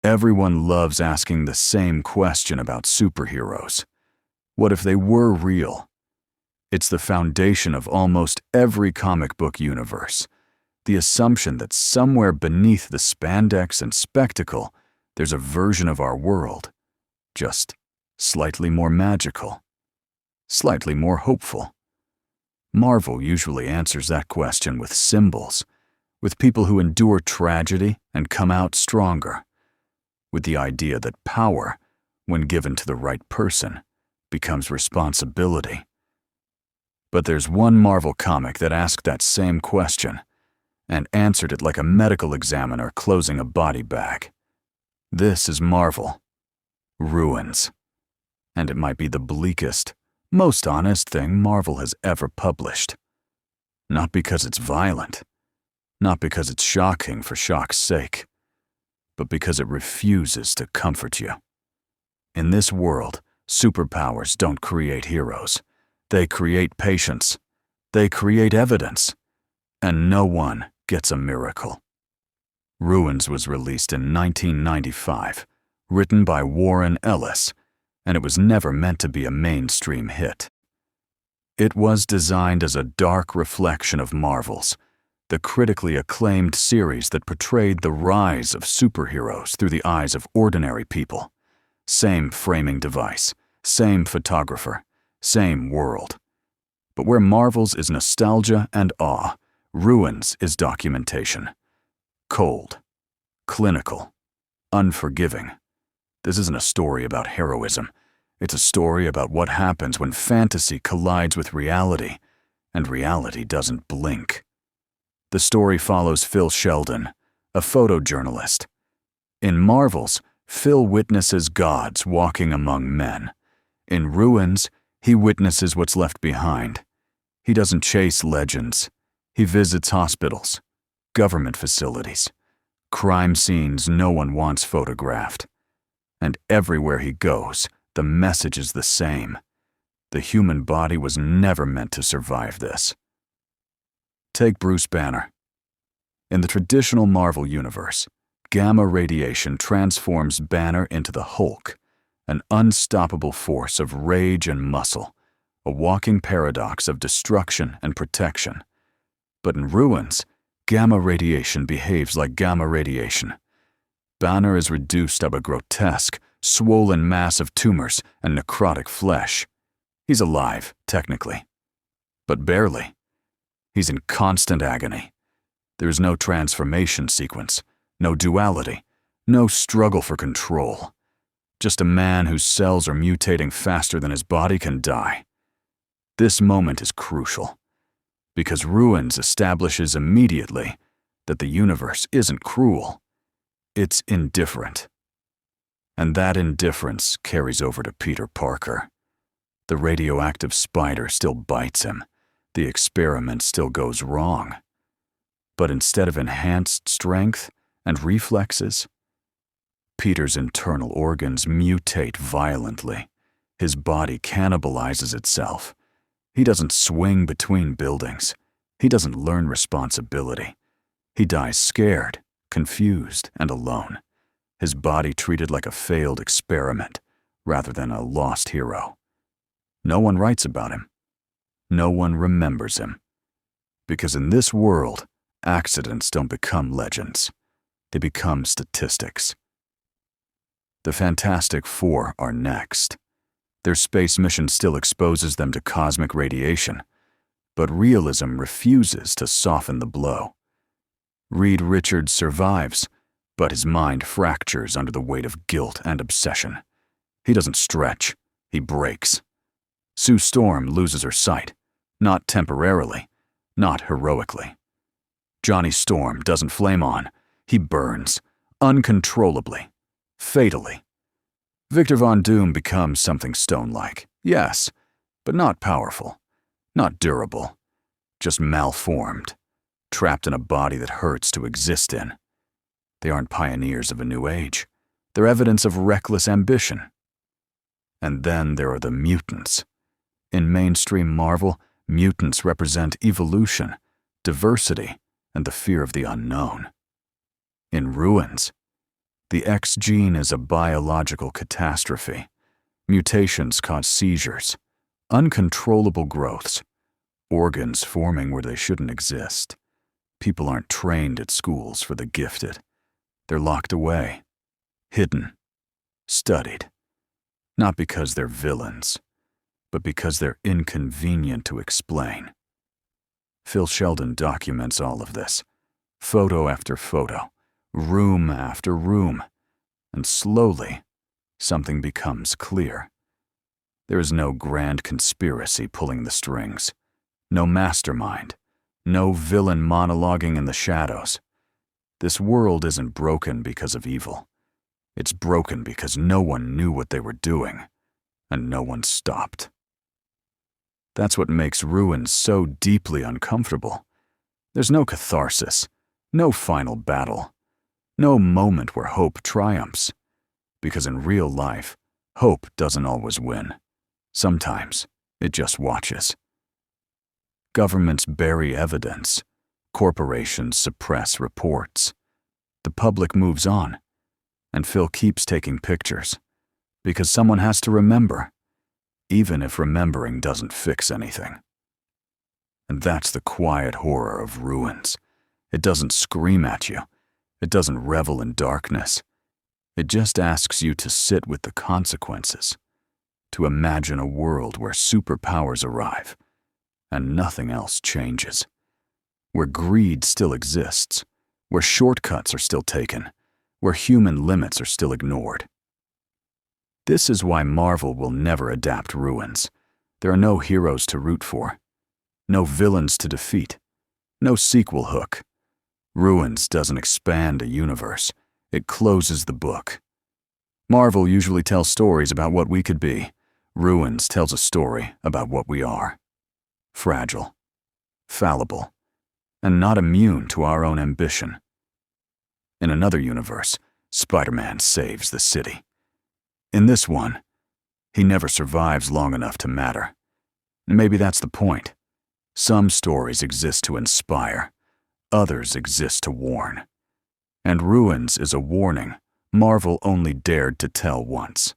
Everyone loves asking the same question about superheroes. What if they were real? It's the foundation of almost every comic book universe. The assumption that somewhere beneath the spandex and spectacle, there's a version of our world, just slightly more magical, slightly more hopeful. Marvel usually answers that question with symbols, with people who endure tragedy and come out stronger, with the idea that power, when given to the right person, becomes responsibility. But there's one Marvel comic that asked that same question and answered it like a medical examiner closing a body bag. This is Marvel. Ruins. And it might be the bleakest, most honest thing Marvel has ever published. Not because it's violent, not because it's shocking for shock's sake, but because it refuses to comfort you. In this world, superpowers don't create heroes. They create patience. They create evidence. And no one gets a miracle. Ruins was released in 1995, written by Warren Ellis, and it was never meant to be a mainstream hit. It was designed as a dark reflection of Marvel's, the critically acclaimed series that portrayed the rise of superheroes through the eyes of ordinary people. Same framing device, same photographer, same world. But where Marvel's is nostalgia and awe, Ruins is documentation. Cold, clinical, unforgiving. This isn't a story about heroism. It's a story about what happens when fantasy collides with reality, and reality doesn't blink. The story follows Phil Sheldon, a photojournalist. In Marvel's, Phil witnesses gods walking among men. In Ruins, he witnesses what's left behind. He doesn't chase legends. He visits hospitals, government facilities, crime scenes no one wants photographed. And everywhere he goes, the message is the same. The human body was never meant to survive this. Take Bruce Banner. In the traditional Marvel universe, gamma radiation transforms Banner into the Hulk, an unstoppable force of rage and muscle, a walking paradox of destruction and protection. But in Ruins, gamma radiation behaves like gamma radiation. Banner is reduced to a grotesque, swollen mass of tumors and necrotic flesh. He's alive, technically, but barely. He's in constant agony. There is no transformation sequence, no duality, no struggle for control. Just a man whose cells are mutating faster than his body can die. This moment is crucial, because Ruins establishes immediately that the universe isn't cruel. It's indifferent. And that indifference carries over to Peter Parker. The radioactive spider still bites him. The experiment still goes wrong. But instead of enhanced strength and reflexes, Peter's internal organs mutate violently. His body cannibalizes itself. He doesn't swing between buildings. He doesn't learn responsibility. He dies scared, confused, and alone. His body treated like a failed experiment, rather than a lost hero. No one writes about him. No one remembers him. Because in this world, accidents don't become legends. They become statistics. The Fantastic Four are next. Their space mission still exposes them to cosmic radiation, but realism refuses to soften the blow. Reed Richards survives, but his mind fractures under the weight of guilt and obsession. He doesn't stretch, he breaks. Sue Storm loses her sight, not temporarily, not heroically. Johnny Storm doesn't flame on, he burns, uncontrollably, fatally. Victor Von Doom becomes something stone-like, yes, but not powerful, not durable, just malformed, trapped in a body that hurts to exist in. They aren't pioneers of a new age. They're evidence of reckless ambition. And then there are the mutants. In mainstream Marvel, mutants represent evolution, diversity, and the fear of the unknown. In Ruins, The X gene is a biological catastrophe. Mutations cause seizures, uncontrollable growths, organs forming where they shouldn't exist. People aren't trained at schools for the gifted. They're locked away, hidden, studied. Not because they're villains, but because they're inconvenient to explain. Phil Sheldon documents all of this, photo after photo, room after room, and slowly, something becomes clear. There is no grand conspiracy pulling the strings, no mastermind, no villain monologuing in the shadows. This world isn't broken because of evil. It's broken because no one knew what they were doing, and no one stopped. That's what makes Ruins so deeply uncomfortable. There's no catharsis, no final battle, no moment where hope triumphs. Because in real life, hope doesn't always win. Sometimes it just watches. Governments bury evidence. Corporations suppress reports. The public moves on, and Phil keeps taking pictures, because someone has to remember, even if remembering doesn't fix anything. And that's the quiet horror of Ruins. It doesn't scream at you. It doesn't revel in darkness. It just asks you to sit with the consequences, to imagine a world where superpowers arrive and nothing else changes, where greed still exists, where shortcuts are still taken, where human limits are still ignored. This is why Marvel will never adapt Ruins. There are no heroes to root for, no villains to defeat, no sequel hook. Ruins doesn't expand a universe. It closes the book. Marvel usually tells stories about what we could be. Ruins tells a story about what we are. Fragile, fallible, and not immune to our own ambition. In another universe, Spider-Man saves the city. In this one, he never survives long enough to matter. And maybe that's the point. Some stories exist to inspire, others exist to warn. And Ruins is a warning Marvel only dared to tell once.